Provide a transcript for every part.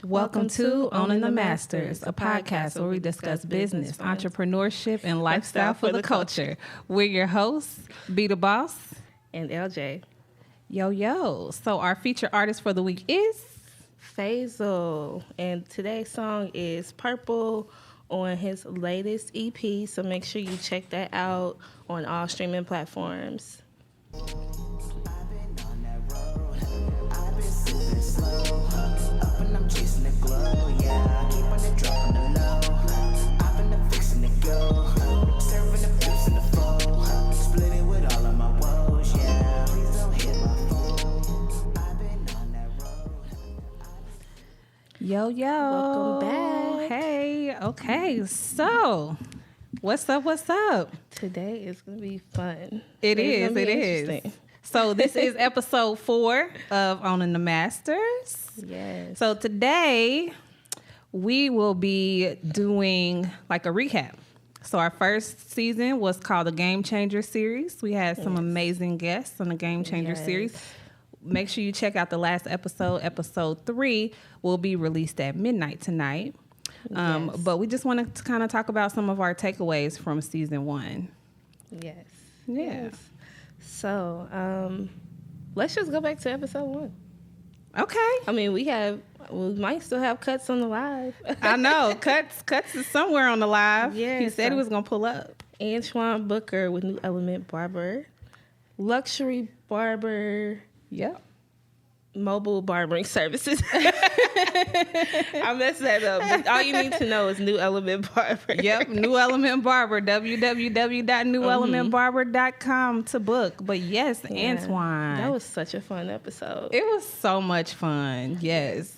Welcome to Owning the Masters, a podcast where we discuss business, entrepreneurship, and lifestyle for the culture. We're your hosts, Be the Boss and LJ. Yo. So our featured artist for the week is Faisal, and today's song is Purple on his latest EP. So make sure you check that out on all streaming platforms. Yo. Welcome back. Hey, okay. So, what's up? Today is going to be fun. It is. So, this is episode 4 of Owning the Masters. Yes. So, today we will be doing like a recap. So, our first season was called the Game Changer series. We had some amazing guests on the Game Changer series. Make sure you check out the last episode. Episode 3 will be released at midnight tonight. But we just wanted to kind of talk about some of our takeaways from season 1. Yes. Yeah. Yes. So, let's just go back to episode 1. Okay. I mean, we might still have cuts on the live. I know. Cuts is somewhere on the live. Yeah. He said he was going to pull up. Antoine Booker with New Element Barber. Luxury Barber. Yep. Mobile barbering services. I messed that up. But all you need to know is New Element Barber. Yep, New Element Barber. www.newelementbarber.com to book. But yes, yeah, Antoine. That was such a fun episode. It was so much fun. Yes.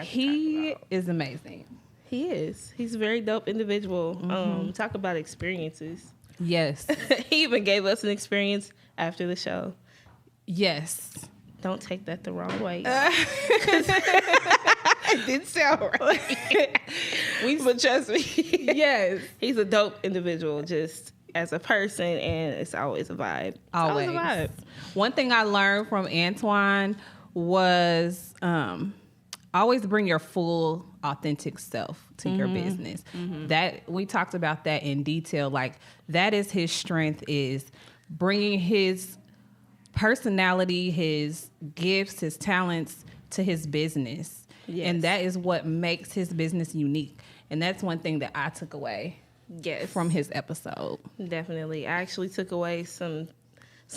He is amazing. He is. He's a very dope individual. Talk about experiences. Yes. He even gave us an experience after the show. Yes. Don't take that the wrong way. It didn't sound right. But trust me. Yes. He's a dope individual just as a person, and it's always a vibe. Always a vibe. One thing I learned from Antoine was always bring your full authentic self to your business. That we talked about that in detail. Like that is his strength, is bringing his personality, his gifts, his talents to his business. Yes. And that is what makes his business unique. And that's one thing that I took away from his episode. Definitely. I actually took away some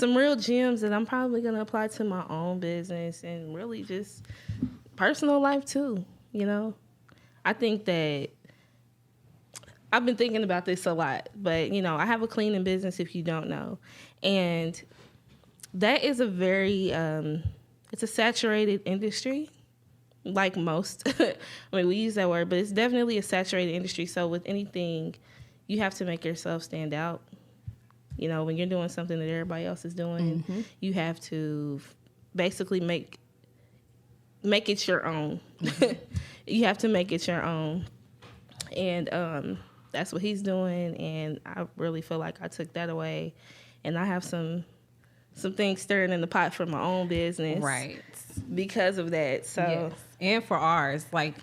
real gems that I'm probably going to apply to my own business and really just personal life too, you know? I think that I've been thinking about this a lot, but you know, I have a cleaning business if you don't know. And that is a very, it's a saturated industry, like most. I mean, we use that word, but it's definitely a saturated industry. So with anything, you have to make yourself stand out. You know, when you're doing something that everybody else is doing, you have to basically make it your own. You have to make it your own. And that's what he's doing. And I really feel like I took that away. And I have some things stirring in the pot for my own business. Right. Because of that. So yes. And for ours, like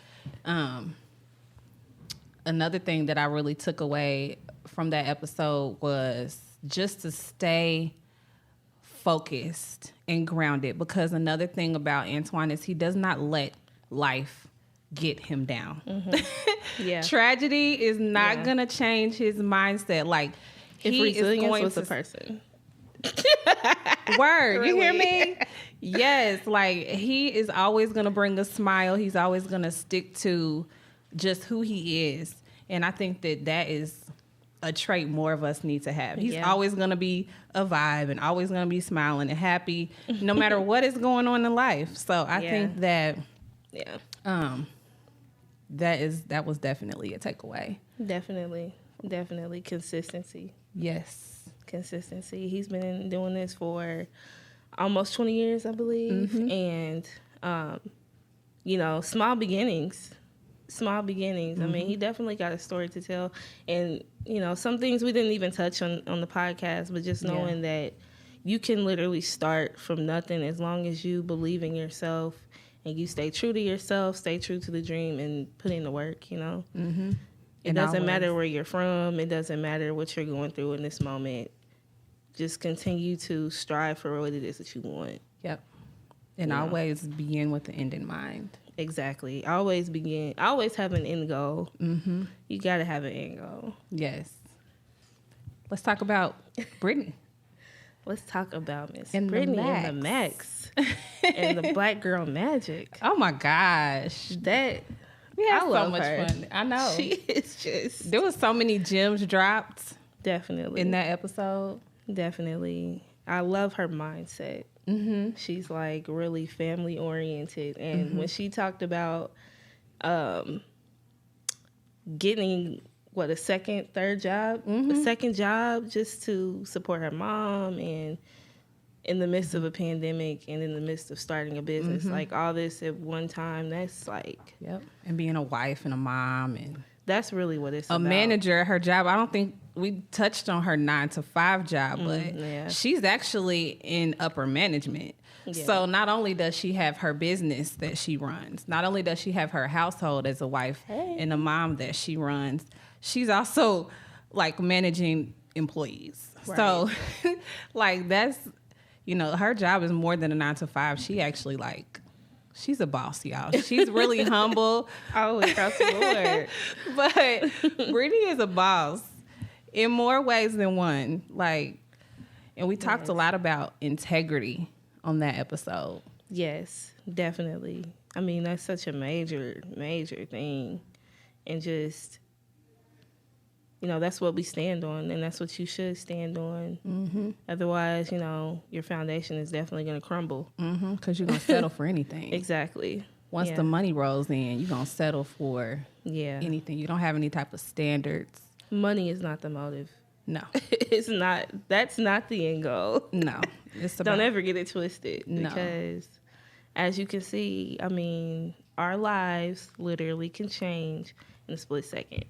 another thing that I really took away from that episode was just to stay focused and grounded, because another thing about Antoine is he does not let life get him down. Yeah. Tragedy is not going to change his mindset. Like if he resilience is going was to a person. Word, really? You hear me? Yes, like he is always going to bring a smile. He's always going to stick to just who he is. And I think that is a trait more of us need to have. He's always going to be a vibe and always going to be smiling and happy no matter what is going on in life. So I think that that was definitely a takeaway. Definitely consistency. Yes. Consistency. He's been doing this for almost 20 years, I believe. And, you know, small beginnings. I mean, he definitely got a story to tell. And, you know, some things we didn't even touch on the podcast, but just knowing that you can literally start from nothing as long as you believe in yourself and you stay true to yourself, stay true to the dream, and put in the work, you know? Mm-hmm. It doesn't matter where you're from. It doesn't matter what you're going through in this moment. Just continue to strive for what it is that you want. Yep. And always begin with the end in mind. Exactly. Always have an end goal. Mm-hmm. You got to have an end goal. Yes. Let's talk about Brittany. Let's talk about Miss And the Brittany Max. and the Max and the Black Girl Magic. Oh my gosh. That We had I so love much her. fun. I know. She is just There was so many gems dropped definitely in that episode. Definitely. I love her mindset. Mm-hmm. She's like really family oriented, and when she talked about getting a second job just to support her mom, and in the midst of a pandemic and in the midst of starting a business, like all this at one time, that's like Yep. And being a wife and a mom and that's really what it's a about. manager at her job. I don't think we touched on her 9-to-5 job, but yeah. she's actually in upper management. Yeah. So not only does she have her business that she runs, not only does she have her household as a wife and a mom that she runs, she's also like managing employees. Right. So like that's, her job is more than a 9-to-5. She actually she's a boss, y'all. She's really humble. Always across the board. But Brittany is a boss in more ways than one. And we talked a lot about integrity on that episode. Yes, definitely. I mean, that's such a major, major thing. And just, that's what we stand on, and that's what you should stand on. Mm-hmm. Otherwise, your foundation is definitely going to crumble. Because you're going to settle for anything. Exactly. Once the money rolls in, you're going to settle for anything. You don't have any type of standards. Money is not the motive. No. It's not. That's not the end goal. No. Don't ever get it twisted. No. Because as you can see, I mean, our lives literally can change in a split second.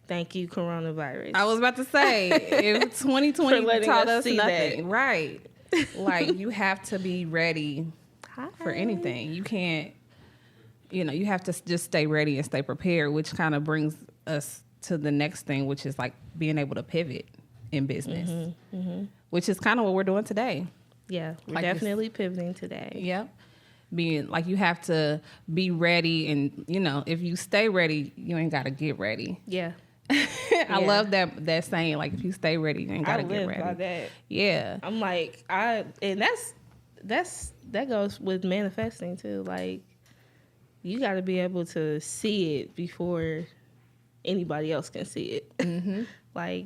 Thank you, coronavirus. I was about to say, if 2020 taught us nothing. That. Right. You have to be ready for anything. You can't, you have to just stay ready and stay prepared, which kind of brings us to the next thing, which is being able to pivot in business, which is kind of what we're doing today. Yeah, we're definitely pivoting today. Yep. Being you have to be ready, and if you stay ready, you ain't got to get ready. Yeah. I love that saying. If you stay ready, you ain't got to get ready. I live by that. Yeah. I'm and that goes with manifesting too. You got to be able to see it before anybody else can see it. Mm-hmm.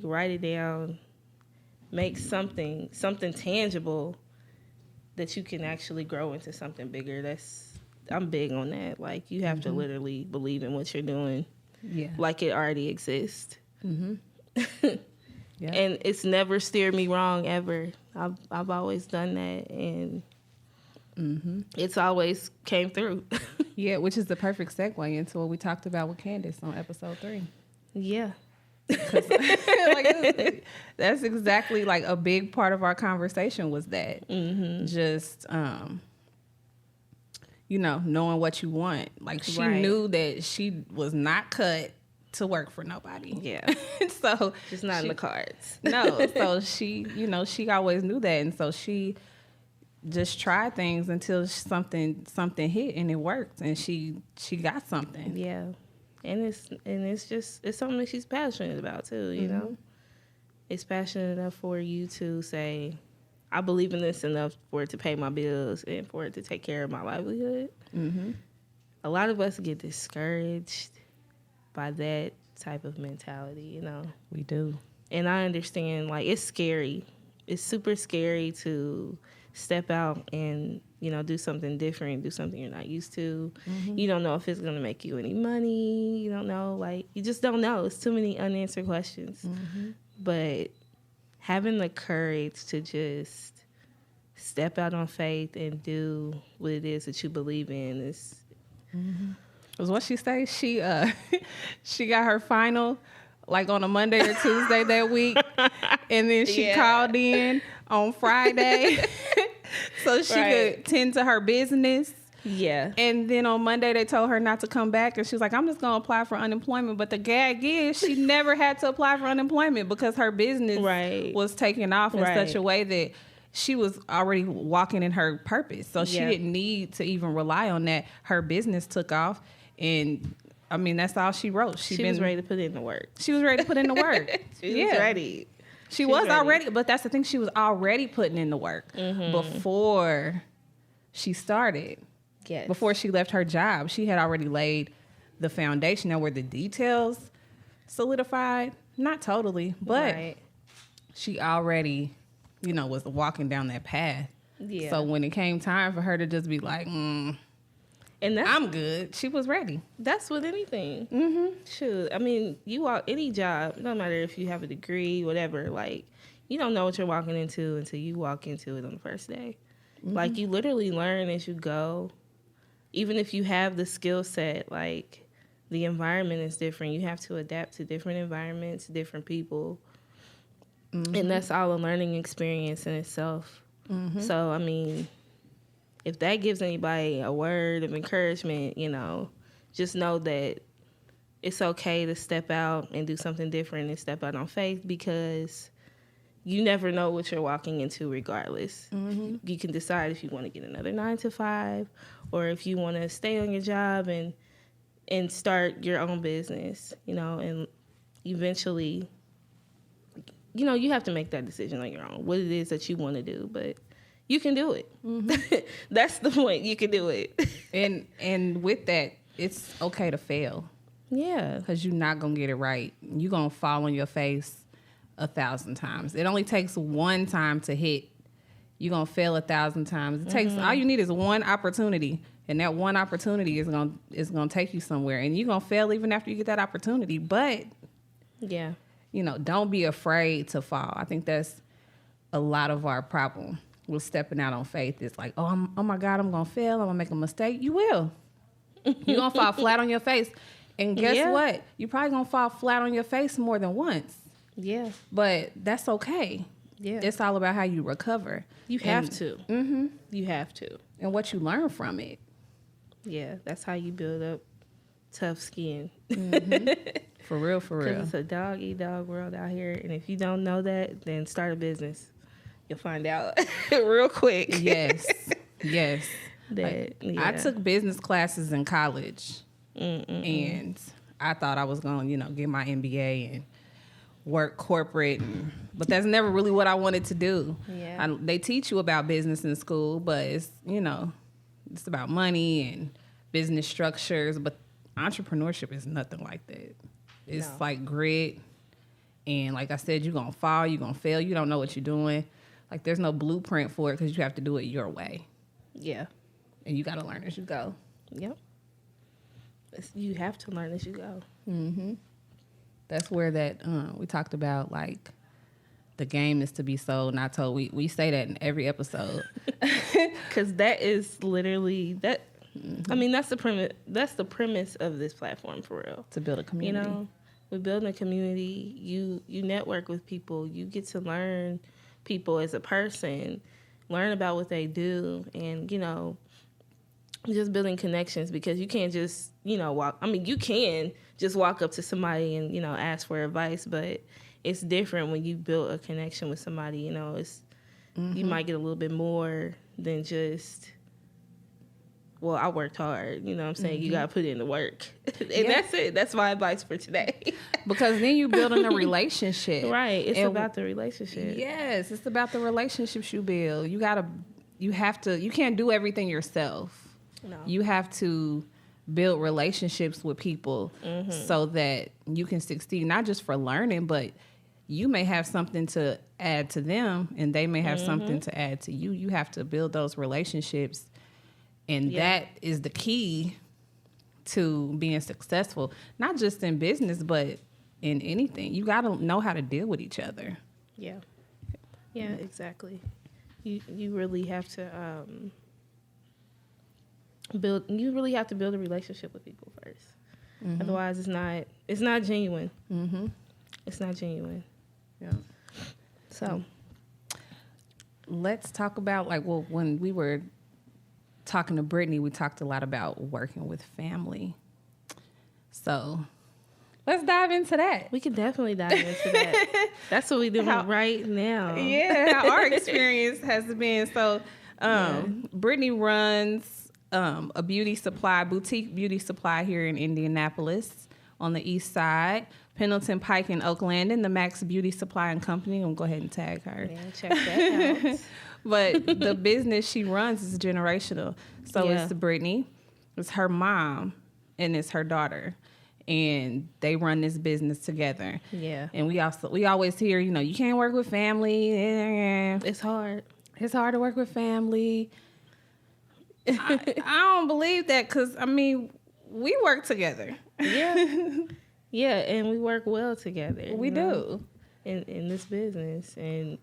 Write it down, make something tangible that you can actually grow into something bigger. I'm big on that. You have to literally believe in what you're doing. Yeah. It already exists. Mm-hmm. Yeah. And it's never steered me wrong ever. I've always done that, and it's always came through. Yeah, which is the perfect segue into what we talked about with Candace on episode 3. Yeah. That's exactly a big part of our conversation was that. Just knowing what you want. She knew that she was not cut to work for nobody. Yeah. So just not in the cards. No. So she, she always knew that, and so she just tried things until something hit and it worked, and she got something. Yeah. And it's something that she's passionate about too, you know. It's passionate enough for you to say, I believe in this enough for it to pay my bills and for it to take care of my livelihood. Mm-hmm. A lot of us get discouraged by that type of mentality, We do. And I understand, it's scary. It's super scary to step out and, do something different, do something you're not used to. Mm-hmm. You don't know if it's going to make you any money. You don't know. You just don't know. It's too many unanswered questions. Mm-hmm. But having the courage to just step out on faith and do what it is that you believe in is... Mm-hmm. Was what she say? She she got her final on a Monday or Tuesday that week, and then she called in on Friday so she could tend to her business Yeah. And then on Monday, they told her not to come back. And she was like, I'm just going to apply for unemployment. But the gag is she never had to apply for unemployment because her business was taking off in such a way that she was already walking in her purpose. So she didn't need to even rely on that. Her business took off. And, I mean, that's all she wrote. She was ready to put in the work. She was ready to put in the work. She was ready. She was already, but that's the thing. She was already putting in the work before she started. Yes. Before she left her job, she had already laid the foundation. Now, were the details solidified? Not totally, but she already, was walking down that path. Yeah. So when it came time for her to just be like, and I'm good, she was ready. That's with anything. Mm-hmm. Shoot, I mean, you walk any job, no matter if you have a degree, whatever. Like, you don't know what you're walking into until you walk into it on the first day. Mm-hmm. Like, you literally learn as you go. Even if you have the skill set, like, the environment is different. You have to adapt to different environments, different people. Mm-hmm. And that's all a learning experience in itself. Mm-hmm. So, I mean, if that gives anybody a word of encouragement, just know that it's okay to step out and do something different and step out on faith, because you never know what you're walking into regardless. Mm-hmm. You can decide if you want to get another 9 to 5 or if you want to stay on your job and start your own business, and eventually, you have to make that decision on your own, what it is that you want to do, but you can do it. Mm-hmm. That's the point. You can do it. And with that, it's okay to fail. Yeah. Because you're not going to get it right. You're going to fall on your face 1,000 times. It only takes one time to hit. You're going to fail 1,000 times. It takes, all you need is one opportunity. And that one opportunity is going to take you somewhere. And you're going to fail even after you get that opportunity. But, don't be afraid to fall. I think that's a lot of our problem with stepping out on faith. It's like, oh my God, I'm going to fail. I'm going to make a mistake. You will. You're going to fall flat on your face. And guess what? You're probably going to fall flat on your face more than once. Yeah. But that's okay. Yeah. It's all about how you recover. You have to. Mm-hmm. You have to. And what you learn from it. Yeah. That's how you build up tough skin. Mm-hmm. For real, for real. Because it's a dog-eat-dog world out here. And if you don't know that, then start a business. You'll find out real quick. Yes. Yes. I took business classes in college. And I thought I was going to, get my MBA and work corporate, but that's never really what I wanted to do. Yeah. They teach you about business in school, but it's, it's about money and business structures, but entrepreneurship is nothing like that. It's like grit. And like I said, you're going to fall, you're going to fail. You don't know what you're doing. Like there's no blueprint for it because you have to do it your way. Yeah. And you got to learn as you go. Yep. You have to learn as you go. Mm-hmm. That's where that we talked about, like, the game is to be sold, not told. We say that in every episode. Because that is literally that. Mm-hmm. I mean, that's the premise. That's the premise of this platform, for real. To build a community. We're building a community. You network with people. You get to learn people as a person, learn about what they do, and just building connections, because you can't just walk. I mean, you can just walk up to somebody and ask for advice, but it's different when you build a connection with somebody. It's you might get a little bit more than just, well, I worked hard. You know what I'm saying? You got to put in the work. And that's it. That's my advice for today. Because then you're building a relationship. Right. It's about the relationship. Yes. It's about the relationships you build. You can't do everything yourself. No. You have to build relationships with people so that you can succeed, not just for learning, but you may have something to add to them and they may have something to add to you. You have to build those relationships. And that is the key to being successful, not just in business, but in anything. You got to know how to deal with each other. Yeah. Yeah, exactly. You really have to you really have to build a relationship with people first. Mm-hmm. Otherwise, it's not genuine. Mm-hmm. It's not genuine. Yeah. So, let's talk about when we were talking to Brittany, we talked a lot about working with family. So let's dive into that. We can definitely dive into that. That's what we're doing right now. Yeah, how our experience has been. So Brittany runs a boutique beauty supply here in Indianapolis on the east side. Pendleton Pike in Oakland, and the Max Beauty Supply and Company. I'm going to go ahead and tag her. Yeah, check that out. But the business she runs is generational. So it's Brittany, it's her mom, and it's her daughter. And they run this business together. Yeah. And we always hear, you can't work with family. It's hard. It's hard to work with family. I don't believe that because, we work together. Yeah. Yeah, and we work well together. We do. In this business. And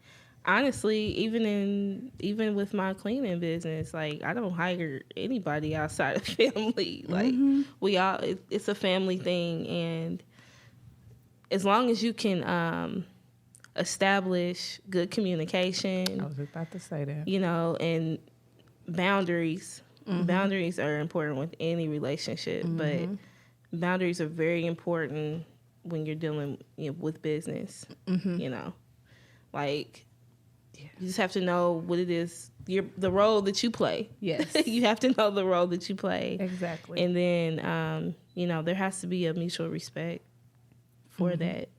honestly, even with my cleaning business, like I don't hire anybody outside of family. Like we all, it's a family thing, and as long as you can establish good communication, I was about to say that. And boundaries. Boundaries are important with any relationship, but boundaries are very important when you're dealing with business. Like you just have to know what it is, the role that you play. Yes. You have to know the role that you play. Exactly. And then, there has to be a mutual respect for that.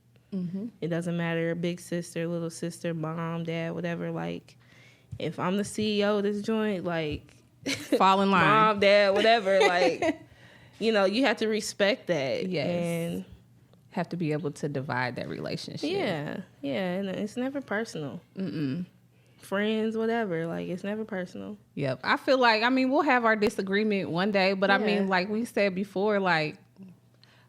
It doesn't matter, big sister, little sister, mom, dad, whatever. Like, if I'm the CEO of this joint, like, fall in line. Mom, dad, whatever. Like, you have to respect that. Yes. And have to be able to divide that relationship. Yeah. And it's never personal. Friends, whatever. Like, it's never personal. Yep. I feel like, we'll have our disagreement one day, but like we said before, like,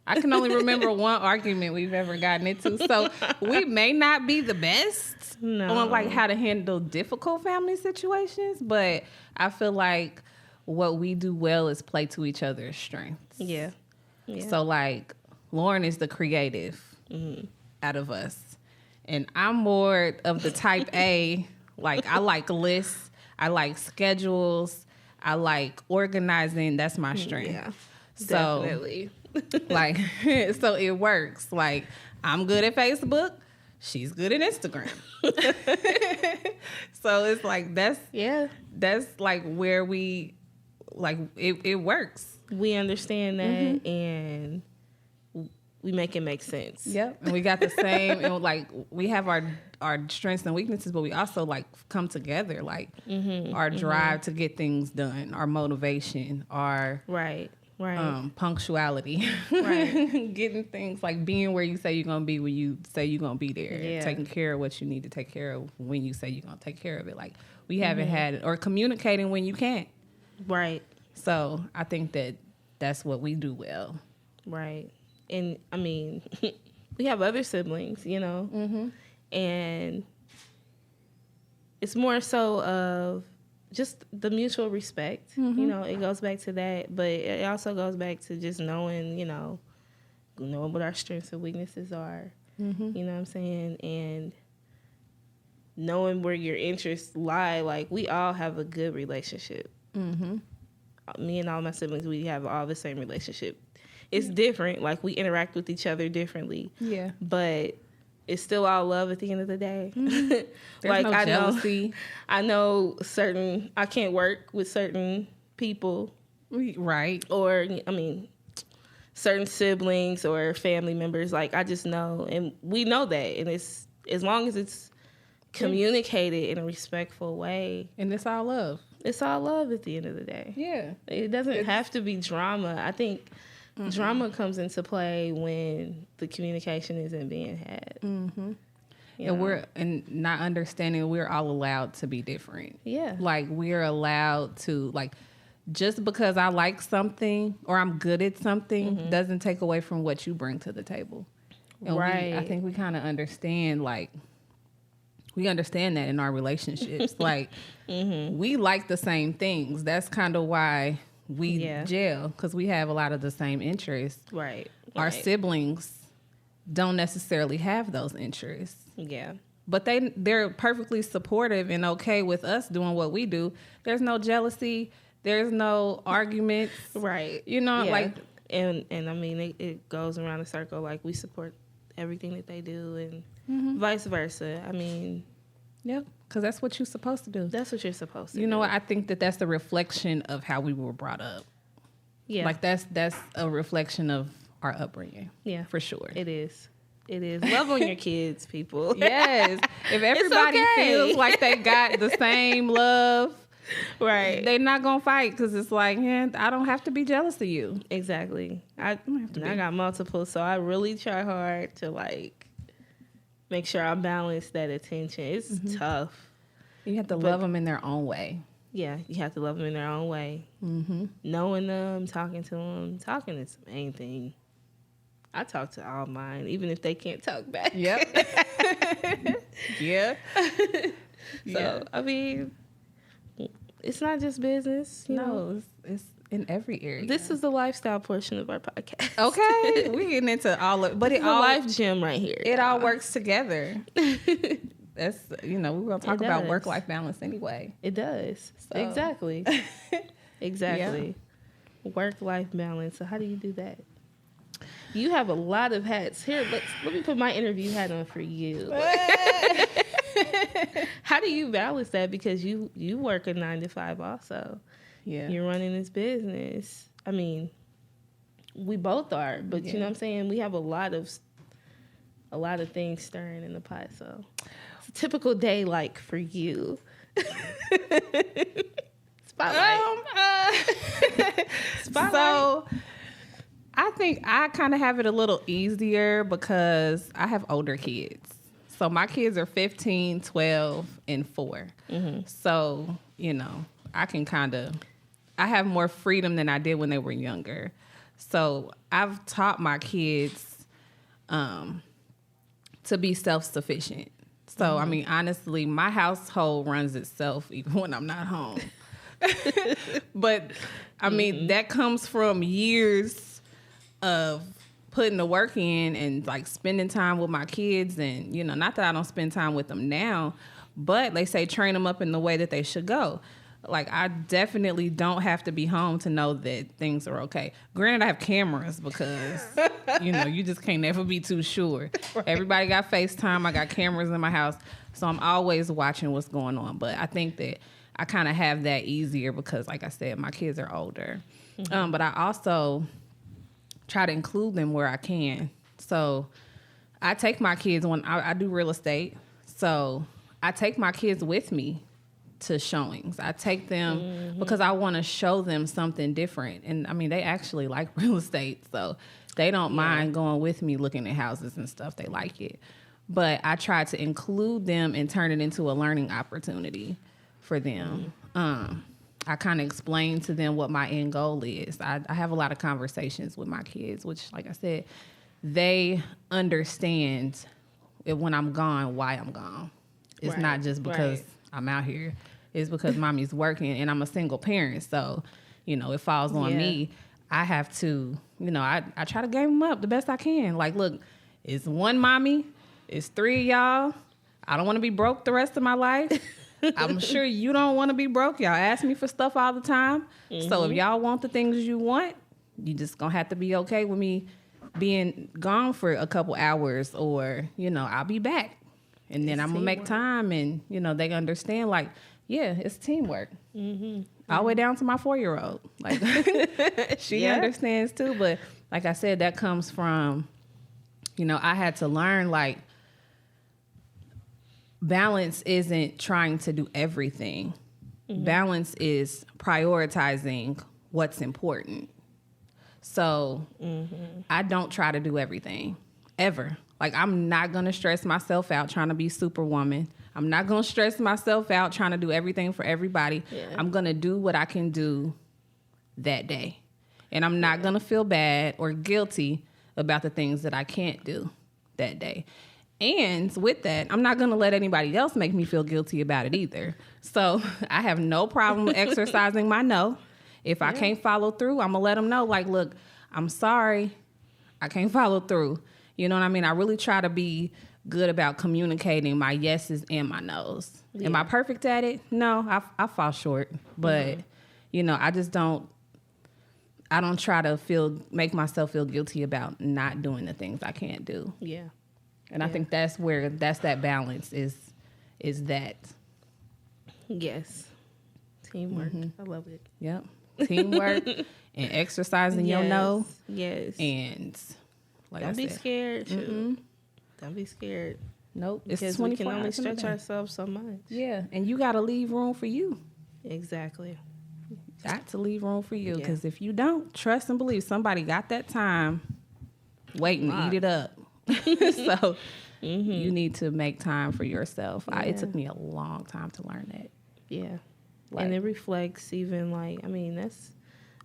I can only remember one argument we've ever gotten into. So we may not be the best on like how to handle difficult family situations, but I feel like what we do well is play to each other's strengths. Yeah. So like Lauren is the creative out of us, and I'm more of the type A. Like I like lists, I like schedules, I like organizing. That's my strength. Yeah, so, definitely. Like, so it works. Like, I'm good at Facebook. She's good at Instagram. So it's like, that's like where we, like, it works. We understand that and we make it make sense. Yep. And we got the same, and like, we have our strengths and weaknesses, but we also like come together, like our drive to get things done, our motivation, our right. Punctuality, right? Getting things like being where you say you're gonna be when you say you're gonna be there, taking care of what you need to take care of when you say you're gonna take care of it. Like we haven't had it, or communicating when you can't. Right. So I think that's what we do well. Right. And we have other siblings, and it's more so of just the mutual respect. It goes back to that, but it also goes back to just knowing, knowing what our strengths and weaknesses are. You know what I'm saying? And knowing where your interests lie. Like, we all have a good relationship. Me and all my siblings, we have all the same relationship. It's different. Like, we interact with each other differently. Yeah. But it's still all love at the end of the day. There's no jealousy. I know I can't work with certain people. Right. Or, certain siblings or family members. Like, I just know, and we know that. And it's, as long as it's communicated in a respectful way. And it's all love. It's all love at the end of the day. Yeah. It doesn't have to be drama. I think drama comes into play when the communication isn't being had. And not understanding we're all allowed to be different. Yeah. Like, we're allowed to, like, just because I like something or I'm good at something doesn't take away from what you bring to the table. And right. I think we kind of understand, like, we understand that in our relationships. Like, we like the same things. That's kind of why we gel, because we have a lot of the same interests. Right. Our siblings don't necessarily have those interests. Yeah. But they're perfectly supportive and okay with us doing what we do. There's no jealousy. There's no arguments. Right. You know, Yeah. like, and I mean, it goes around a circle. Like, we support everything that they do, and vice versa. I mean, yep, because that's what you're supposed to do. that's what you're supposed to You do. know what? I think that that's the reflection of how we were brought up. Yeah. Like, that's a reflection of our upbringing. Yeah. For sure. It is. It is. Love on your kids, people. Yes. If everybody okay. feels like they got the same love, Right. they're not going to fight, because it's like, yeah, I don't have to be jealous of you. Exactly. I to be. got multiple, so I really try hard to, like, make sure I balance that attention. It's tough. You have to love them in their own way. Yeah, you have to love them in their own way. Mm-hmm. Knowing them, talking to them. Talking is the main thing. I talk to all mine, even if they can't talk back. Yep. Yeah. So, I mean, it's not just business. You know. No, it's in every area. This is the lifestyle portion of our podcast. okay. We're getting into all of, but It's it a all life gym right here. it all works together. That's, we're gonna talk It about does. work-life balance anyway. It does. So. Exactly. Exactly. Work-life balance. So how do you do that? You have a lot of hats. Here, let me put my interview hat on for you. How do you balance that? Because you work a 9 to 5 also. Yeah. You're running this business. I mean, we both are, but you know what I'm saying? We have a lot of things stirring in the pot. So it's a typical day like for you. Spotlight. Spotlight. So I think I kind of have it a little easier because I have older kids. So my kids are 15, 12, and 4. Mm-hmm. So, I have more freedom than I did when they were younger. So I've taught my kids to be self-sufficient. So, I mean, honestly, my household runs itself even when I'm not home. But, I mean, that comes from years of putting the work in and, like, spending time with my kids. And, not that I don't spend time with them now, but they say train them up in the way that they should go. Like, I definitely don't have to be home to know that things are okay. Granted, I have cameras because, you just can't never be too sure. Right. Everybody got FaceTime. I got cameras in my house. So I'm always watching what's going on. But I think that I kind of have that easier because, like I said, my kids are older. Mm-hmm. But I also try to include them where I can. So I take my kids when I do real estate. So I take my kids with me to showings. I take them because I want to show them something different. And I mean, they actually like real estate, so they don't mind going with me looking at houses and stuff. They like it. But I try to include them and turn it into a learning opportunity for them. I kind of explain to them what my end goal is. I have a lot of conversations with my kids, which, like I said, they understand when I'm gone, why I'm gone. It's not just because I'm out here. It's because mommy's working and I'm a single parent. So, it falls on me. I have to, I try to game them up the best I can. Like, look, it's one mommy. It's 3 of y'all. I don't want to be broke the rest of my life. I'm sure you don't want to be broke. Y'all ask me for stuff all the time. Mm-hmm. So if y'all want the things you want, you just going to have to be okay with me being gone for a couple hours or, I'll be back. And then I'm going to make time and, they understand, like, yeah, it's teamwork. Mm-hmm. All the way down to my 4-year-old. Like, she understands too. But like I said, that comes from, I had to learn, like, balance isn't trying to do everything. Mm-hmm. Balance is prioritizing what's important. So I don't try to do everything, ever. Like, I'm not going to stress myself out trying to be Superwoman. I'm not going to stress myself out trying to do everything for everybody. Yeah. I'm going to do what I can do that day. And I'm not going to feel bad or guilty about the things that I can't do that day. And with that, I'm not going to let anybody else make me feel guilty about it either. So I have no problem exercising my no. If I can't follow through, I'm going to let them know, like, look, I'm sorry, I can't follow through. You know what I mean? I really try to be good about communicating my yeses and my nos. Yeah. Am I perfect at it? No, I fall short. But, I just don't. I don't try to make myself feel guilty about not doing the things I can't do. Yeah. And I think that's that balance is that. Yes. Teamwork. I love it. Yep. Teamwork and exercising your no. Yes. And like don't be scared. Don't be scared. Nope. Because we can only stretch ourselves so much. Yeah. And you got to leave room for you. Exactly. Got to leave room for you. Because if you don't, trust and believe somebody got that time waiting to eat it up. So you need to make time for yourself. It took me a long time to learn that. Yeah. And it reflects even that's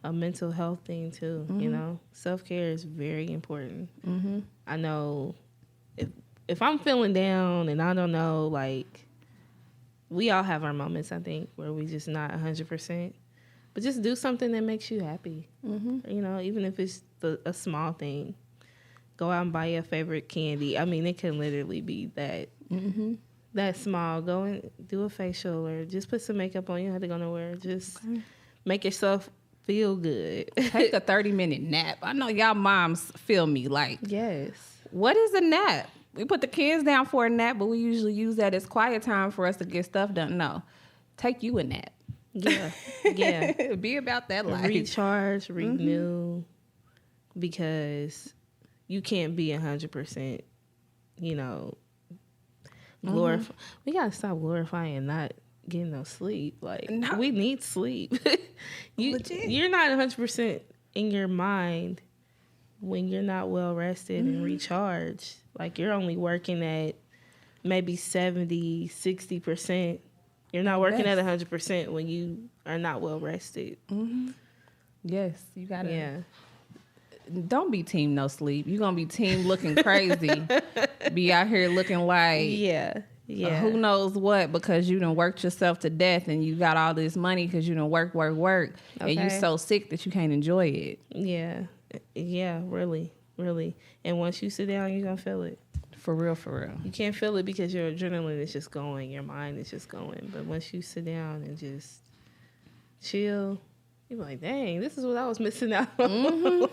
a mental health thing too. Self-care is very important. I know if I'm feeling down and I don't know, we all have our moments, I think, where we just not 100%. But just do something that makes you happy. Even if it's a small thing. Go out and buy your favorite candy. It can literally be that. That small. Go and do a facial or just put some makeup on. You don't have to go nowhere. Just make yourself feel good. Take a 30-minute nap. I know y'all moms feel me yes. What is a nap? We put the kids down for a nap, but we usually use that as quiet time for us to get stuff done. No. Take you a nap. Yeah. Yeah. Be about that life. Recharge, renew. Because you can't be 100%, glorify. We gotta stop glorifying not getting no sleep. We need sleep. You're not 100% in your mind when you're not well rested and recharged. You're only working at maybe 70, 60%. You're not working at 100% when you are not well rested. Yes, you gotta. Yeah. Don't be team no sleep. You're going to be team looking crazy. Be out here looking like who knows what because you done worked yourself to death and you got all this money because you done work. Okay. And you so sick that you can't enjoy it. Yeah. Yeah, really, really. And once you sit down, you're going to feel it. For real, for real. You can't feel it because your adrenaline is just going. Your mind is just going. But once you sit down and just chill, you're like, dang, this is what I was missing out on.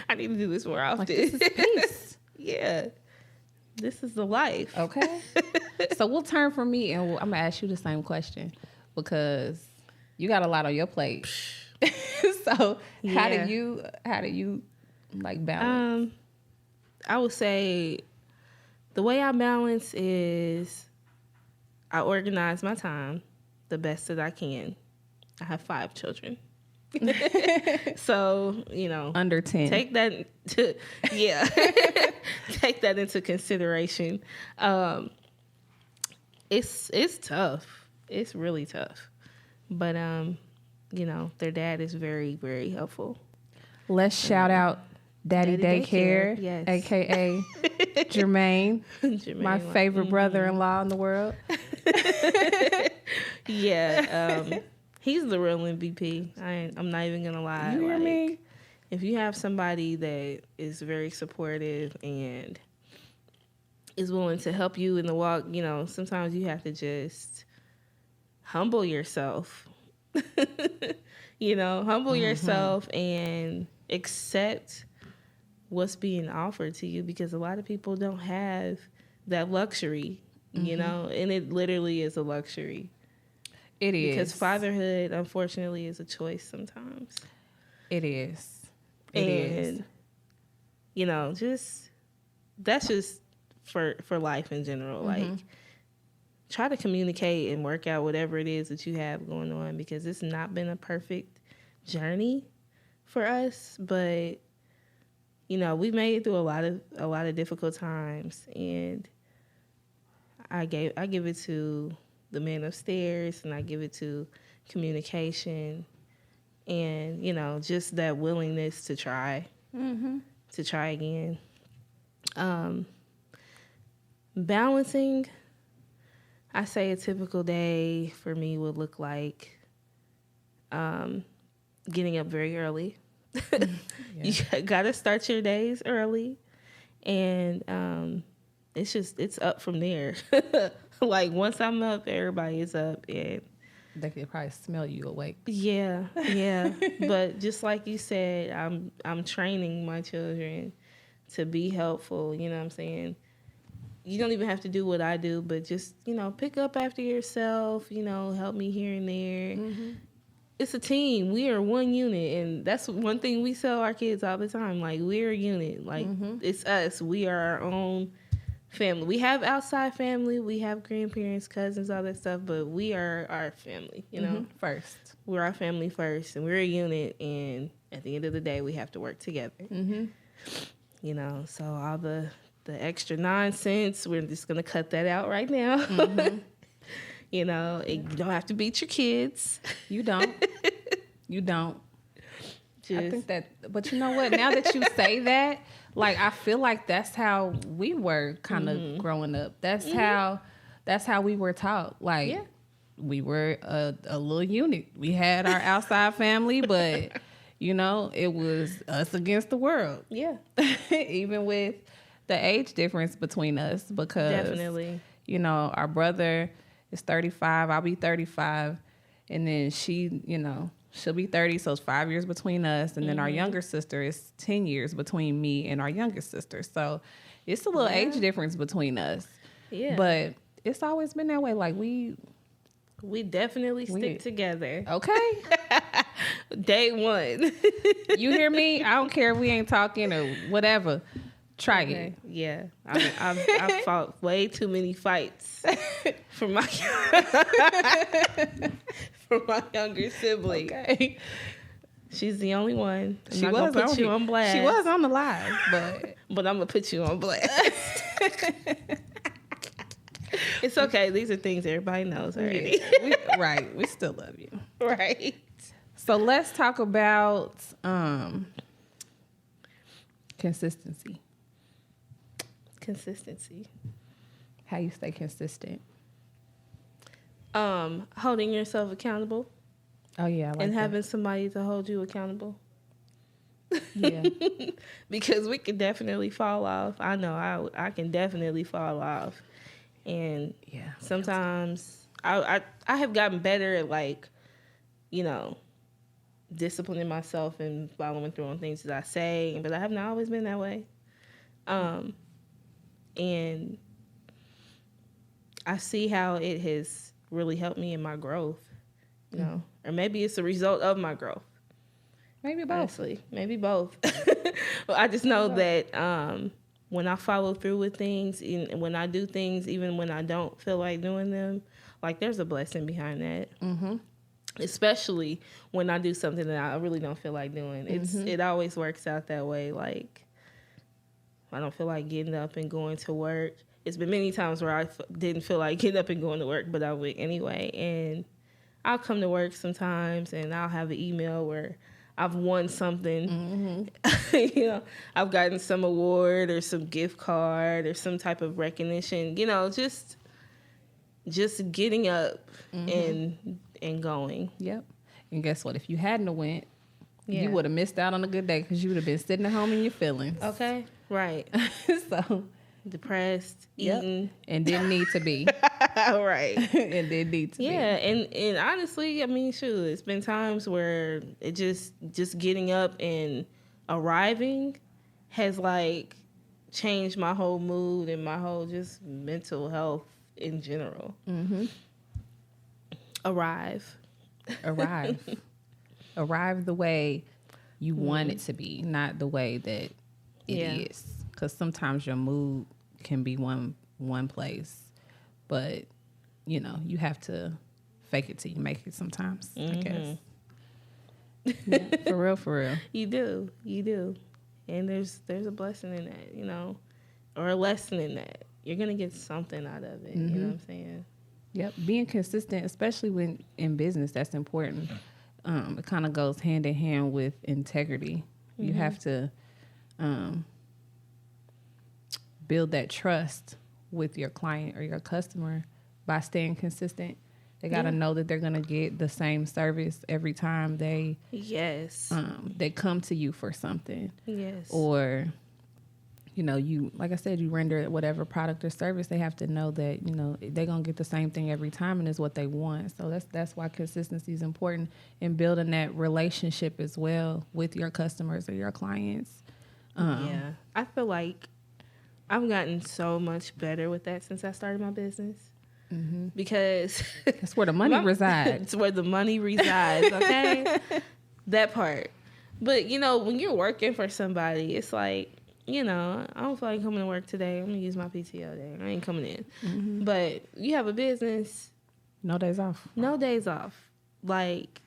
I need to do this more often. This is peace. Yeah. This is the life. Okay. So we'll turn from me and I'm going to ask you the same question because you got a lot on your plate. So how do you balance? I would say the way I balance is I organize my time the best that I can. I have 5 children. So, under 10. Take that take that into consideration. It's tough. It's really tough. But their dad is very, very helpful. Let's shout out Daddy Daycare, yes. aka Jermaine, my favorite brother-in-law in the world. Yeah. He's the real MVP. I'm not even gonna lie. You hear me? If you have somebody that is very supportive and is willing to help you in the walk, sometimes you have to just humble yourself. Humble yourself and accept what's being offered to you because a lot of people don't have that luxury, and it literally is a luxury. It is. Because fatherhood, unfortunately, is a choice sometimes. It is. It is. That's just for life in general. Try to communicate and work out whatever it is that you have going on because it's not been a perfect journey for us, but we've made it through a lot of difficult times, and I give it to the man upstairs, and I give it to communication, and just that willingness to try, to try again. Balancing, I say a typical day for me would look like getting up very early. You gotta start your days early, and it's up from there. Once I'm up, everybody is up, and They could probably smell you awake. Yeah, yeah. But just like you said, I'm training my children to be helpful. You know what I'm saying? You don't even have to do what I do, but just, pick up after yourself, help me here and there. Mm-hmm. It's a team. We are one unit. And that's one thing we tell our kids all the time. Like, we're a unit. Like, It's us. We are our own family. We have outside family. We have grandparents, cousins, all that stuff. But we are our family, First. We're our family first. And we're a unit. And at the end of the day, we have to work together. Mm-hmm. So all the extra nonsense, we're just going to cut that out right now. Mm-hmm. You don't have to beat your kids. You don't. You don't. I think that, but you know what? Now that you say that, like, I feel like that's how we were kind of growing up. That's how we were taught. Like, we were a little unit. We had our outside family, but, it was us against the world. Yeah. Even with the age difference between us, because definitely, our brother is 35, I'll be 35, and then she, she'll be 30, so it's 5 years between us, and then our younger sister is 10 years between me and our youngest sister, so it's a little age difference between us. Yeah, but it's always been that way. Like, we definitely stick together. Okay. Day one. You hear me? I don't care if we ain't talking or whatever. Try it. Yeah, I've fought way too many fights for my younger sibling. Okay, she's the only one. She was gonna put you on blast. She was on the live, but I'm gonna put you on blast. It's okay. These are things everybody knows already. Yeah, right. We still love you. Right. So let's talk about consistency. Consistency. How you stay consistent. Holding yourself accountable. Oh yeah, I like and that. having somebody to hold you accountable. Yeah. Because we can definitely fall off. I know I can definitely fall off. And sometimes I have gotten better at, like, disciplining myself and following through on things that I say, but I have not always been that way. And I see how it has really helped me in my growth, or maybe it's a result of my growth. Maybe both. Honestly, maybe both. Well, I just know that when I follow through with things, and when I do things, even when I don't feel like doing them, like, there's a blessing behind that. Mm-hmm. Especially when I do something that I really don't feel like doing. It always works out that way. Like, I don't feel like getting up and going to work. It's been many times where I didn't feel like getting up and going to work, but I would anyway. And I'll come to work sometimes, and I'll have an email where I've won something. Mm-hmm. I've gotten some award or some gift card or some type of recognition. Just getting up and going. Yep. And guess what? If you hadn't went, you would have missed out on a good day, because you would have been sitting at home in your feelings. Okay. Right. So depressed, eating, and didn't need to be. Right. And didn't need to be. Yeah, and honestly, I mean, shoot, it's been times where it just getting up and arriving has, like, changed my whole mood and my whole just mental health in general. Mm-hmm. Arrive the way you want it to be, not the way that it is. Because sometimes your mood can be one place, but you have to fake it till you make it sometimes. I guess. Yeah, for real. You do, and there's a blessing in that, or a lesson in that. You're gonna get something out of it. Mm-hmm. You know what I'm saying? Yep, being consistent, especially when in business, that's important. It kind of goes hand in hand with integrity. Mm-hmm. You have to build that trust with your client or your customer by staying consistent. They got to know that they're going to get the same service every time they they come to you for something. Yes. Or you, like I said, you render whatever product or service, they have to know that, they're going to get the same thing every time and it's what they want. So that's why consistency is important in building that relationship as well with your customers or your clients. Yeah. I feel like I've gotten so much better with that since I started my business. Mm-hmm. Because that's where the money resides. It's where the money resides, okay? That part. But, when you're working for somebody, it's like, I don't feel like coming to work today. I'm going to use my PTO day. I ain't coming in. Mm-hmm. But you have a business. No days off. No days off. Like,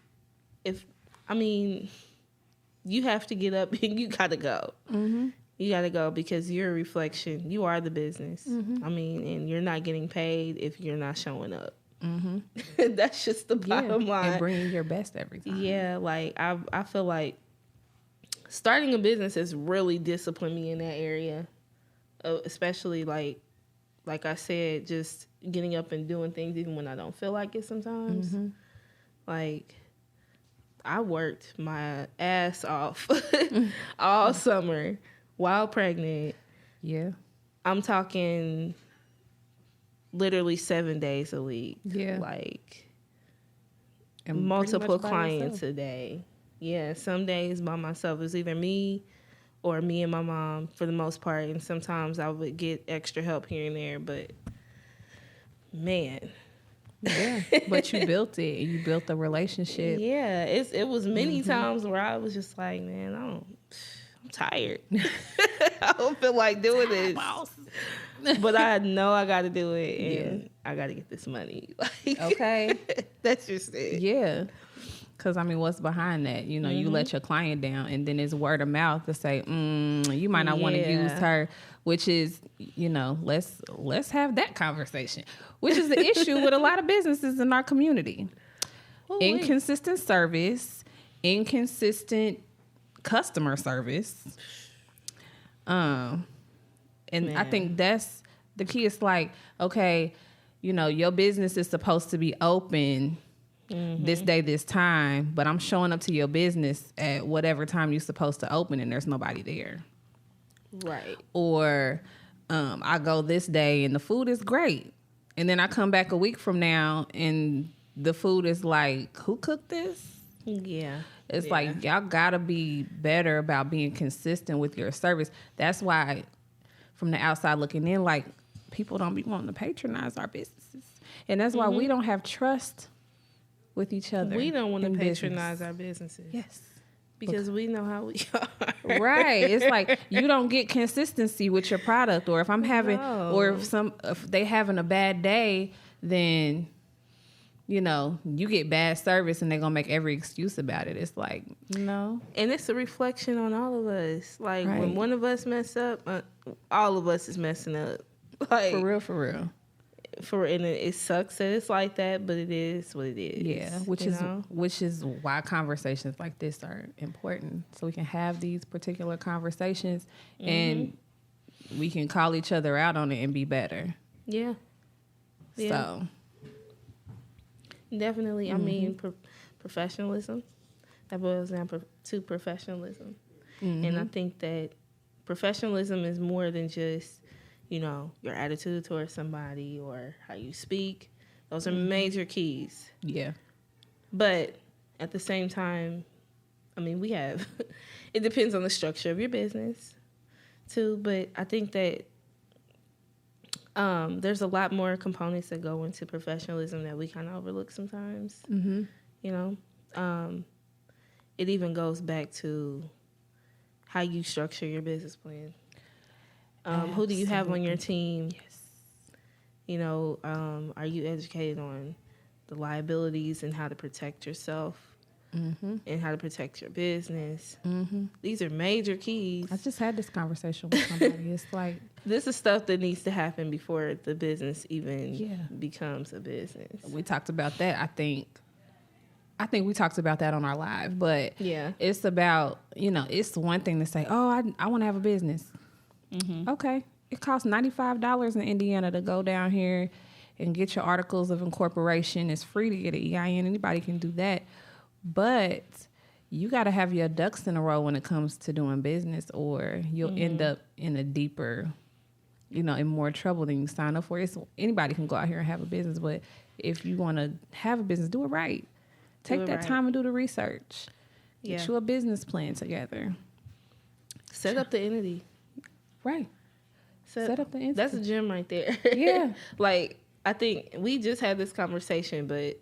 you have to get up and you got to go. Mm-hmm. You got to go because you're a reflection. You are the business. Mm-hmm. And you're not getting paid if you're not showing up. Mm-hmm. That's just the bottom line. And bringing your best every time. Yeah, like, I feel like starting a business has really disciplined me in that area, especially like I said, just getting up and doing things even when I don't feel like it sometimes. Mm-hmm. Like, I worked my ass off all summer while pregnant. Yeah. I'm talking literally 7 days a week. Yeah. Like, and multiple clients a day. Yeah, some days by myself. It was either me or me and my mom for the most part. And sometimes I would get extra help here and there. But, man. Yeah, but you built it. You built a relationship. Yeah, it was many times where I was just like, man, I'm tired. I don't feel like doing this. But I know I got to do it. And I got to get this money. Like, okay. That's just it. Yeah. Because, what's behind that? You let your client down, and then it's word of mouth to say, you might not want to use her, which is, let's have that conversation, which is the issue with a lot of businesses in our community. Inconsistent service, inconsistent customer service. And I think that's the key. It's like, okay, your business is supposed to be open this day, this time, but I'm showing up to your business at whatever time you're supposed to open and there's nobody there. Right. Or I go this day and the food is great. And then I come back a week from now and the food is like, who cooked this? Yeah. It's like, y'all gotta be better about being consistent with your service. That's why from the outside looking in, like, people don't be wanting to patronize our businesses. And that's why we don't have trust with each other. We don't want to patronize our businesses. Yes. Because we know how we are. Right. It's like you don't get consistency with your product, or if I'm having, or if they having a bad day, then, you get bad service and they're going to make every excuse about it. It's like, no. And it's a reflection on all of us. Like, when one of us mess up, all of us is messing up. Like, For real. And it sucks that it's like that, but it is what it is. Yeah, which is why conversations like this are important, so we can have these particular conversations and we can call each other out on it and be better. Yeah. So definitely, professionalism. That boils down to professionalism, and I think that professionalism is more than just your attitude towards somebody or how you speak. Those are major keys. Yeah. But at the same time, we have, it depends on the structure of your business too. But I think that there's a lot more components that go into professionalism that we kind of overlook sometimes. Mm-hmm. It even goes back to how you structure your business plan. Who do you have on your team? Yes. Are you educated on the liabilities and how to protect yourself and how to protect your business? Mm-hmm. These are major keys. I just had this conversation with somebody. It's like, this is stuff that needs to happen before the business even becomes a business. We talked about that. I think we talked about that on our live, but it's about, it's one thing to say, oh, I want to have a business. Mm-hmm. Okay. It costs $95 in Indiana to go down here and get your articles of incorporation. It's free to get an EIN. Anybody can do that. But you got to have your ducks in a row when it comes to doing business, or you'll end up in a deeper, in more trouble than you sign up for. Anybody can go out here and have a business, but if you want to have a business, do it right. Take that time and do the research. Get you a business plan together. Set up the entity. Right. Set up the entity. That's a gem right there. Yeah. Like, I think we just had this conversation, but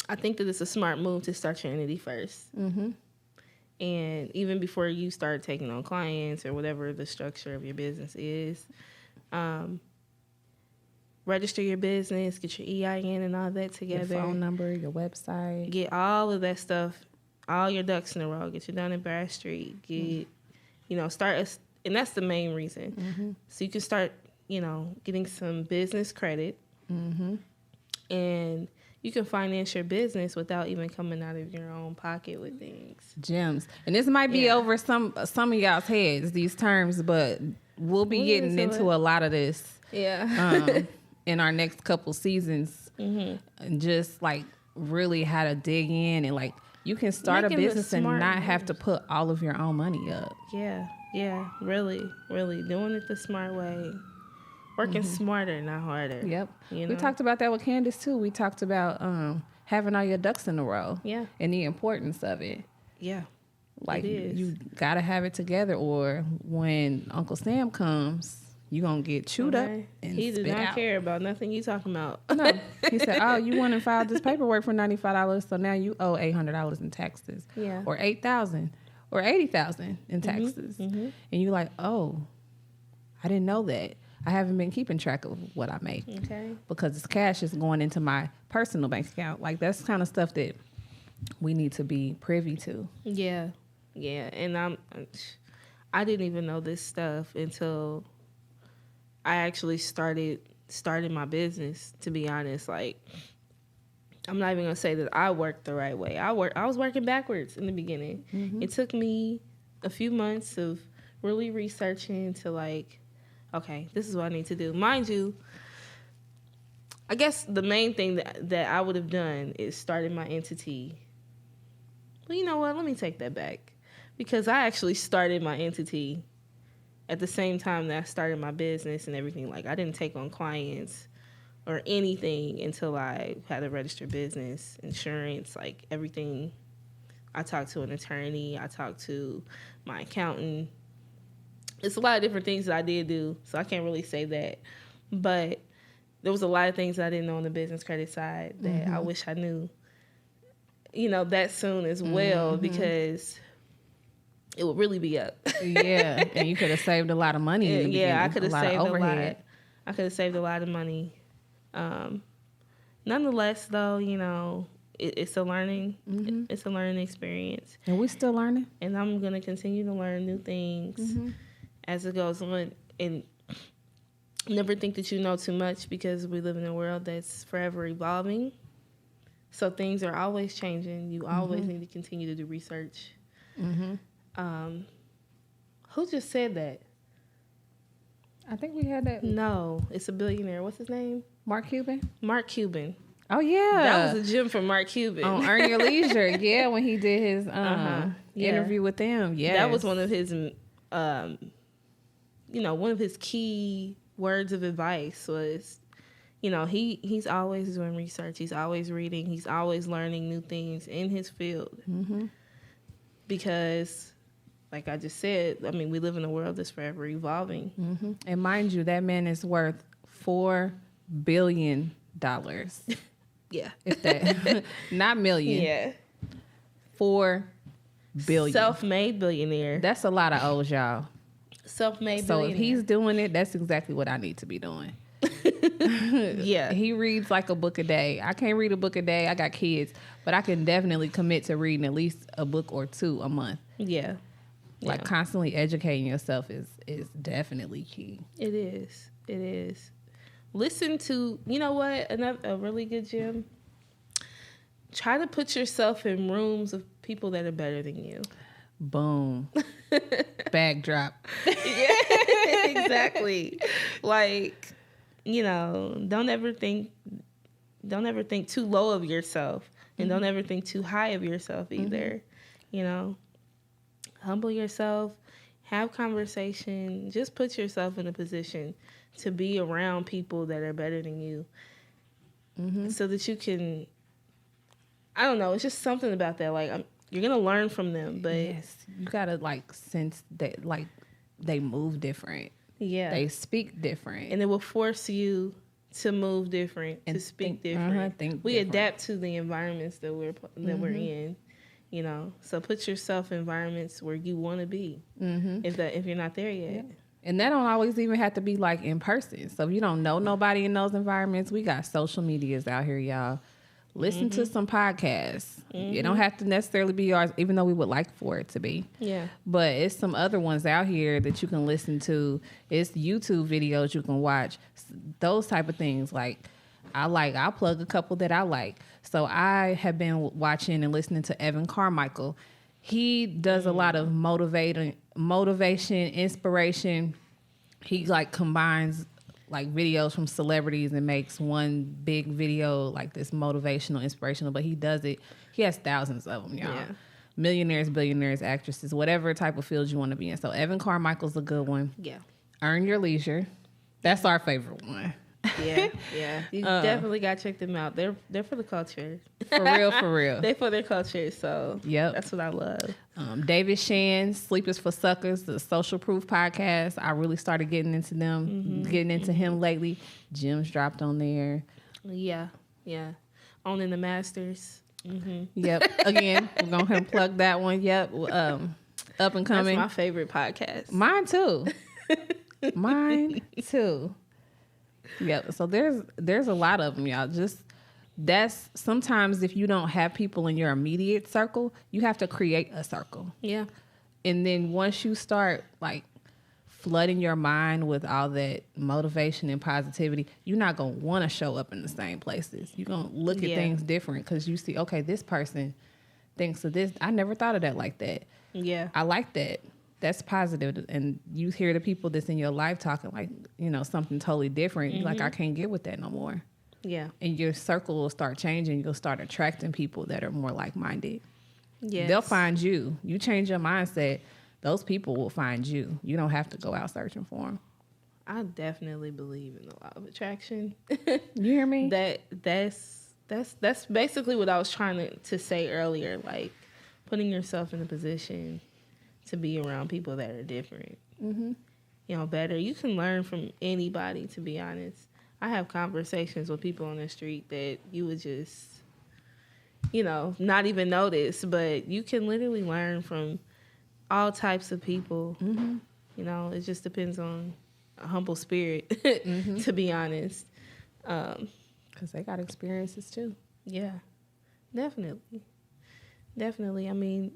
I think that it's a smart move to start your entity first. Mm-hmm. And even before you start taking on clients or whatever the structure of your business is, register your business, get your EIN and all that together. Your phone number, your website. Get all of that stuff, all your ducks in a row. Get your Dun & Bradstreet. Get, start, and that's the main reason. Mm-hmm. So you can start, getting some business credit. Mm-hmm. And you can finance your business without even coming out of your own pocket with things. Gems. And this might be over some of y'all's heads, these terms, but we'll be getting into a lot of this. Yeah. In our next couple seasons. Mm-hmm. And just like really how to dig in and like you can start a business and not have to put all of your own money up. Yeah. Yeah. Really, really doing it the smart way. Working smarter, not harder. Yep. We talked about that with Candace too. We talked about having all your ducks in a row. Yeah. And the importance of it. Yeah. Like you gotta have it together, or when Uncle Sam comes, you gonna get chewed up and he does not out. Care about nothing you talking about. No. He said, "Oh, you went and filed this paperwork for $95, so now you owe $800 in taxes." Yeah. Or $8,000 or $80,000 in taxes. Mm-hmm. And you're like, "Oh, I didn't know that. I haven't been keeping track of what I make." Okay. Because this cash is going into my personal bank account. Like that's kind of stuff that we need to be privy to. Yeah. Yeah. And I didn't even know this stuff until I actually started my business, to be honest. Like, I'm not even going to say that I worked the right way. I was working backwards in the beginning. Mm-hmm. It took me a few months of really researching to like, okay, this is what I need to do. Mind you, I guess the main thing that I would have done is started my entity. Well, you know what? Let me take that back. Because I actually started my entity at the same time that I started my business and everything. Like, I didn't take on clients or anything until I had a registered business, insurance, like everything. I talked to an attorney. I talked to my accountant. It's a lot of different things that I did do, so I can't really say that. But there was a lot of things that I didn't know on the business credit side that I wish I knew, that soon as well, because it would really be up. Yeah, and you could have saved a lot of money. Yeah, I could have saved a lot. I could have saved a lot of money. Nonetheless, though, it's a learning. It's a learning experience, and we're still learning. And I'm gonna continue to learn new things as it goes on, and never think that you know too much, because we live in a world that's forever evolving. So things are always changing. You always need to continue to do research. Who just said that? I think we had that. No, it's a billionaire. What's his name? Mark Cuban. Mark Cuban. Oh yeah, that was a gem from Mark Cuban on Earn Your Leisure. Yeah, when he did his interview with them. Yeah, that was one of his, one of his key words of advice was, he's always doing research. He's always reading. He's always learning new things in his field. Because, like I just said, I mean, we live in a world that's forever evolving. And mind you, that man is worth $4 billion. Yeah. If that, not million. Yeah. $4 billion. Self-made billionaire. That's a lot of O's, y'all. Self-made billionaire. So if he's doing it, that's exactly what I need to be doing. Yeah. He reads like a book a day. I can't read a book a day. I got kids, but I can definitely commit to reading at least a book or two a month. Yeah. Like constantly educating yourself is definitely key. It is. It is. Listen to, you know what? A really good gem. Try to put yourself in rooms of people that are better than you. Boom. Backdrop. Yeah, exactly. Like, don't ever think too low of yourself. And don't ever think too high of yourself either. You know, humble yourself, have conversation, just put yourself in a position to be around people that are better than you so that you can, I don't know, it's just something about that. Like, you're going to learn from them, but Yes, you gotta like sense that like they move different. yeah, They speak different. and it will force you to move different, And to speak think- different. think we different. adapt to the environments that we're in, you know. So put yourself in environments where you want to be. If you're not there yet. And that don't always even have to be like in person. So if you don't know nobody in those environments, we got social medias out here, y'all. Listen to some podcasts. It don't have to necessarily be ours, even though we would like for it to be. Yeah. But it's some other ones out here that you can listen to. It's YouTube videos you can watch. Those type of things. Like I'll plug a couple that I like. So I have been watching and listening to Evan Carmichael. He does a lot of motivation, inspiration. He like combines like videos from celebrities and makes one big video like this motivational, inspirational, but he does it. He has thousands of them, y'all. Yeah. Millionaires, billionaires, actresses, whatever type of field you want to be in. So Evan Carmichael's a good one. Yeah. Earn Your Leisure. That's our favorite one. Yeah. Yeah. You definitely got to check them out. They're for the culture. For real, for real. They for their culture. So Yep. that's what I love. David Shan, Sleep is for Suckers, the Social Proof podcast. I really started getting into them, getting into him lately. Jim's dropped on there. Yeah. Yeah. Owning the Masters. Yep. Again, we're going to plug that one. Yep. Up and coming. That's my favorite podcast. Mine too. Mine too. Yep. So there's a lot of them, y'all. Just that's sometimes if you don't have people in your immediate circle, you have to create a circle. Yeah. And then once you start like flooding your mind with all that motivation and positivity, you're not going to want to show up in the same places. You're going to look at Yeah. things different because you see, okay, this person thinks of this. I never thought of that like that. Yeah. I like that. That's positive. And you hear the people that's in your life talking like, you know, something totally different. You're like, I can't get with that no more. Yeah. And your circle will start changing. You'll start attracting people that are more like-minded. Yes. They'll find you. You change your mindset, those people will find you. You don't have to go out searching for them. I definitely believe in the law of attraction. You hear me? That's basically what I was trying to say earlier. Like putting yourself in a position to be around people that are different. You know, better. You can learn from anybody. To be honest, I have conversations with people on the street that you would just, you know, not even notice. But you can literally learn from all types of people. You know, it just depends on a humble spirit. To be honest. Because they got experiences too. Yeah, definitely. I mean,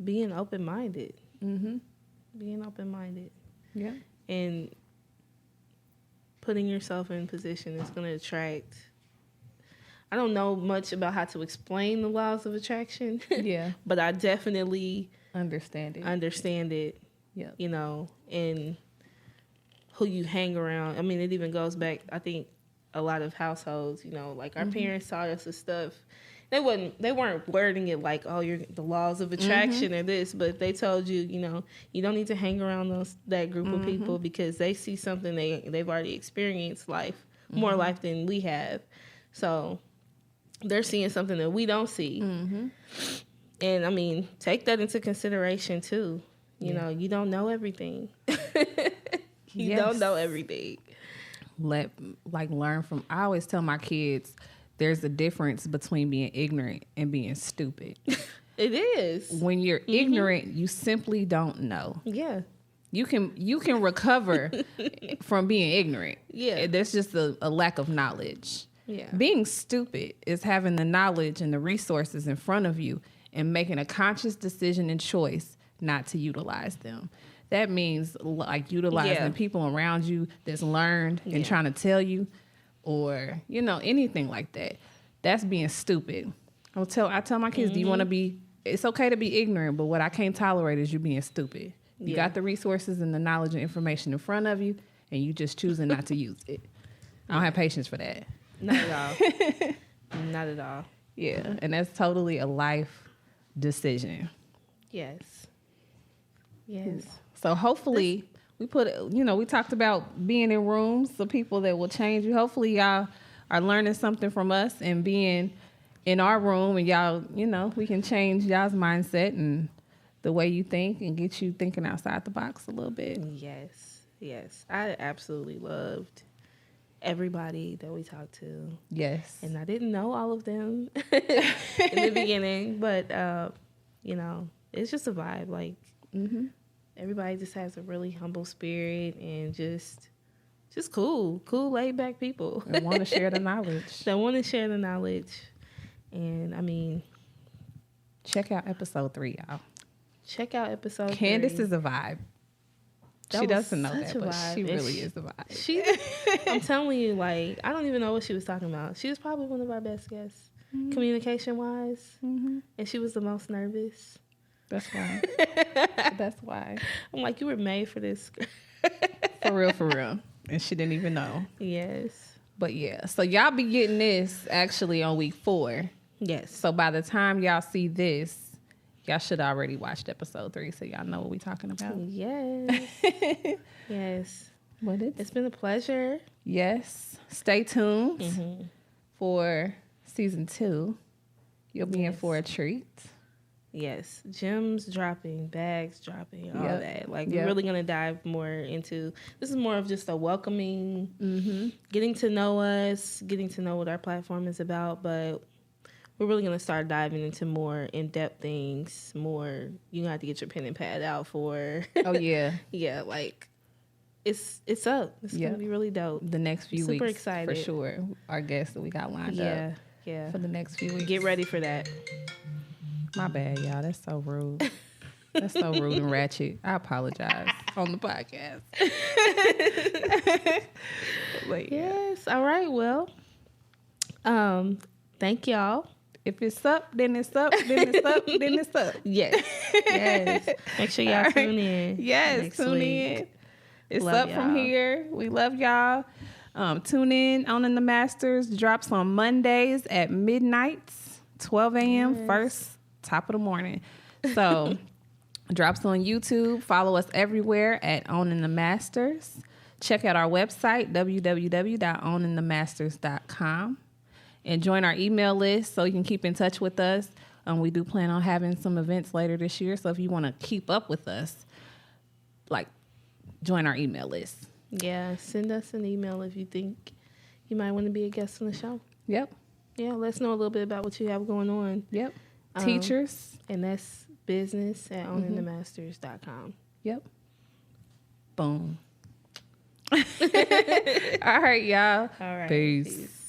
being open-minded. Being open-minded. Yeah. And putting yourself in position is going to attract. I don't know much about how to explain the laws of attraction. Yeah. But I definitely Understand it. Yeah. You know, and who you hang around. I mean, it even goes back, I think, a lot of households, you know, like our parents taught us this stuff. They weren't wording it like, oh, you're the laws of attraction or this, but they told you, you know, you don't need to hang around that group of people because they see something they've already experienced life, more life than we have. So they're seeing something that we don't see. And I mean, take that into consideration too. You know, you don't know everything. You don't know everything. Learn from. I always tell my kids, there's a difference between being ignorant and being stupid. It is. When you're ignorant, you simply don't know. Yeah. You can recover from being ignorant. Yeah. There's just a lack of knowledge. Yeah. Being stupid is having the knowledge and the resources in front of you and making a conscious decision and choice not to utilize them. That means like utilizing people around you that's learned and trying to tell you, or, you know, anything like that. That's being stupid. I tell my kids, do you want to be, it's okay to be ignorant, but what I can't tolerate is you being stupid. You got the resources and the knowledge and information in front of you, and you just choosing not to use it. I don't have patience for that. Not at all. Not at all. Yeah, and that's totally a life decision. Yes. Yes. So hopefully we we talked about being in rooms of people that will change you. Hopefully y'all are learning something from us and being in our room, and y'all, we can change y'all's mindset and the way you think and get you thinking outside the box a little bit. Yes. Yes. I absolutely loved everybody that we talked to. Yes. And I didn't know all of them in the beginning, but it's just a vibe. Like, everybody just has a really humble spirit and just cool, laid back people. And want to share the knowledge. They want to share the knowledge. And I mean, check out episode 3, y'all. Check out episode Candace 3. is a vibe. She doesn't know that, but she really is a vibe. I'm telling you, like, I don't even know what she was talking about. She was probably one of our best guests, communication-wise. And she was the most nervous. That's why. That's why. I'm like, you were made for this. For real. And she didn't even know. Yes. But yeah, so y'all be getting this actually on week 4. Yes. So by the time y'all see this, y'all should already watched episode 3, so y'all know what we talking about. Yes. Yes. What it's been a pleasure. Yes. Stay tuned for season 2. You'll be in for a treat. Yes. Gems dropping, bags dropping, all that. Like, we're really going to dive more into, this is more of just a welcoming, getting to know us, getting to know what our platform is about, but we're really going to start diving into more in-depth things, more, you're going to have to get your pen and pad out for. Oh, yeah. Yeah, like, it's up. It's going to be really dope. The next few weeks. Super excited. For sure. Our guests that we got lined up. Yeah. For the next few weeks. Get ready for that. My bad, y'all. That's so rude. That's so rude and ratchet. I apologize on the podcast. But yes. All right. Well, thank y'all. If it's up, then it's up. Then it's up. Then it's up. Yes. Yes. Make sure y'all tune in. Yes, tune in. It's up from here. We love y'all. Tune in on the Masters. Drops on Mondays at midnight, 12 a.m. First, top of the morning. So drops on YouTube. Follow us everywhere at Owning the Masters. Check out our website, www.owningthemasters.com. And join our email list so you can keep in touch with us. We do plan on having some events later this year. So if you want to keep up with us, join our email list. Yeah, send us an email if you think you might want to be a guest on the show. Yep. Yeah, let us know a little bit about what you have going on. Yep. Teachers. And that's business at owningthemasters.com. Yep. Boom. All right, y'all. All right. Peace.